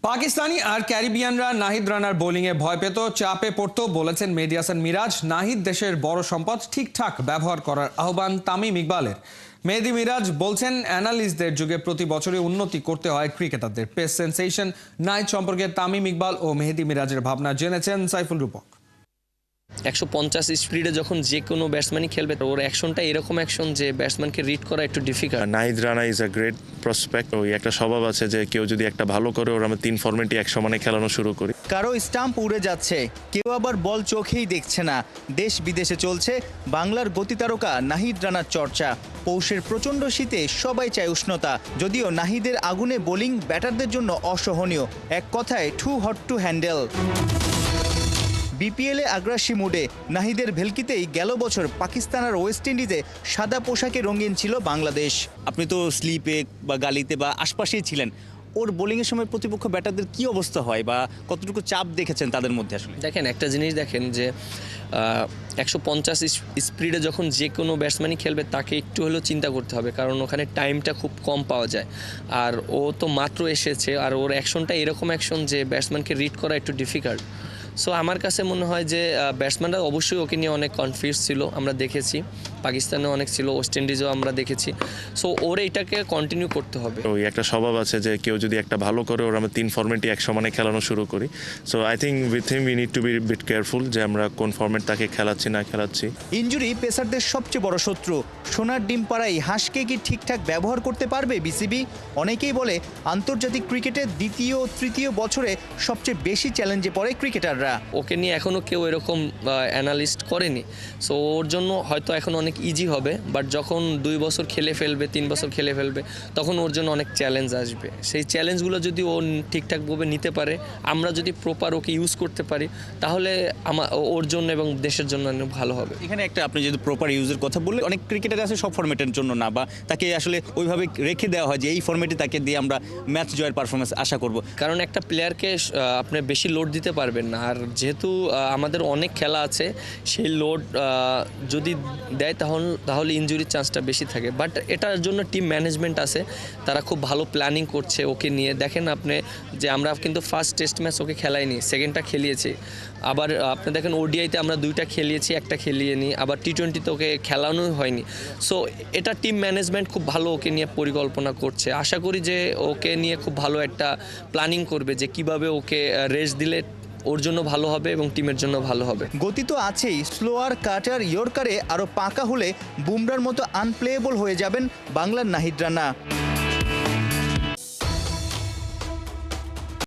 পাকিস্তানি আর ক্যারিবিয়ানরা নাহিদ রানার বোলিংয়ে ভয় পেত, চাপে পড়ত বলেছেন মেহেদী হাসান মিরাজ। নাহিদ দেশের বড় সম্পদ, ঠিকঠাক ব্যবহার করার আহ্বান তামিম ইকবালের। মেহেদী মিরাজ বলছেন, অ্যানালিস্টদের যুগে প্রতি বছরই উন্নতি করতে হয় ক্রিকেটারদের। পেস সেন্সেশন নাহিদ সম্পর্কে তামিম ইকবাল ও মেহেদী মিরাজের ভাবনা জেনেছেন সাইফুল রূপক। 150 স্পিডে যখন যে কোনো ব্যাটসম্যানই খেলবে, ওর অ্যাকশনটা এরকম অ্যাকশন যে ব্যাটসম্যানকে রিড করা একটু difficult. Nahid Rana is a great prospect. ওই একটা স্বভাব আছে যে কেউ যদি একটা ভালো করে, ওর আমরা 3 ফরম্যাটই এক সমানে খেলানো শুরু করি। কারো স্টাম্প উড়ে যাচ্ছে, কেউ আবার বল চোখেই দেখছে না। দেশ বিদেশে চলছে বাংলার গতিতারকা নাহিদ রানার চর্চা। পৌষের প্রচণ্ড শীতে সবাই চায় উষ্ণতা, যদিও নাহিদের আগুনে বোলিং ব্যাটারদের জন্য অসহনীয়। এক কথায় টু হট টু হ্যান্ডেল। বিপিএলে আগ্রাসী মুডে নাহিদের ভেলকিতেই গেল বছর পাকিস্তান আর ওয়েস্ট ইন্ডিজে সাদা পোশাকে রঙিন ছিল বাংলাদেশ। আপনি তো স্লিপে বা গালিতে বা আশপাশেই ছিলেন, ওর বোলিংয়ের সময় প্রতিপক্ষ ব্যাটারদের কি অবস্থা হয় বা কতটুকু চাপ দেখেছেন তাদের মধ্যে? আসলে দেখেন, একটা জিনিস দেখেন যে 150 স্পিডে যখন যে কোনো ব্যাটসম্যানই খেলবে, তাকে একটু হলেও চিন্তা করতে হবে, কারণ ওখানে টাইমটা খুব কম পাওয়া যায়। আর ও তো মাত্র এসেছে, আর ওর অ্যাকশনটা এরকম অ্যাকশন যে ব্যাটসম্যানকে রিড করা একটু ডিফিকাল্ট। সো আমার কাছে মনে হয় যে ব্যাটসম্যানরা অবশ্যই ওকে নিয়ে অনেক কনফিউজ ছিল, আমরা দেখেছি। পাকিস্তানে অনেক ছিল, ওয়েস্ট ইন্ডিজেও আমরা দেখেছি। সো ওর এটাকে কন্টিনিউ করতে হবে। ওই একটা স্বভাব আছে যে কেউ যদি একটা ভালো করে, ওর আমরা 3 ফরম্যাটই এক সমানে খেলানো শুরু করি। So I think with him we need to be bit careful যে আমরা কোন ফরম্যাট তাকে খেলাচ্ছি না খেলাচ্ছি। ইনজুরি পেসারদের সবচেয়ে বড় শত্রু। সোনার ডিম পাড়াই হাঁসকে কি ঠিকঠাক ব্যবহার করতে পারবে বিসিবি? অনেকেই বলে আন্তর্জাতিক ক্রিকেটের দ্বিতীয় ও তৃতীয় বছরে সবচেয়ে বেশি চ্যালেঞ্জে পড়ে ক্রিকেটাররা। ওকে নিয়ে এখনও কেউ এরকম অ্যানালিস্ট করেনি। সো ওর জন্য হয়তো এখন অনেক ইজি হবে, বাট যখন 2 বছর খেলে ফেলবে, 3 বছর খেলে ফেলবে, তখন ওর জন্য অনেক চ্যালেঞ্জ আসবে। সেই চ্যালেঞ্জগুলো যদি ও ঠিকঠাকভাবে নিতে পারে, আমরা যদি প্রপার ওকে ইউজ করতে পারি, তাহলে ওর জন্য এবং দেশের জন্য ভালো হবে। এখানে একটা, আপনি যদি প্রপার ইউজের কথা বললে, অনেক ক্রিকেটার আছে সব ফরম্যাটের জন্য না, বা তাকে আসলে ওইভাবে রেখে দেওয়া হয় যে এই ফরম্যাটে তাকে দিয়ে আমরা ম্যাচ জয়ের পারফরমেন্স আশা করব। কারণ একটা প্লেয়ারকে আপনি বেশি লোড দিতে পারবেন না, আর যেহেতু আমাদের অনেক খেলা আছে, সেই লোড যদি দেয় তাহলে ইনজুরির চান্সটা বেশি থাকে। বাট এটার জন্য টিম ম্যানেজমেন্ট আছে, তারা খুব ভালো প্ল্যানিং করছে ওকে নিয়ে। দেখেন আপনি যে আমরা কিন্তু ফার্স্ট টেস্ট ম্যাচ ওকে খেলাইনি, সেকেন্ডটা খেলিয়েছি। আবার আপনি দেখেন ওডিআইতে আমরা 2টা খেলিয়েছি, একটা খেলিয়ে নিই। আবার টি20তে ওকে খেলানোই হয়নি। সো এটা টিম ম্যানেজমেন্ট খুব ভালো ওকে নিয়ে পরিকল্পনা করছে। আশা করি যে ওকে নিয়ে খুব ভালো একটা প্ল্যানিং করবে যে কিভাবে ওকে রেস্ট দিলে ওর জন্য ভালো হবে এবং টিমের জন্য ভালো হবে। গতি তো আছেই, স্লোয়ার, কাটার, ইয়র্কারে আরও পাকা হলে বুমরার মতো আনপ্লেয়েবল হয়ে যাবেন বাংলার নাহিদ রানা।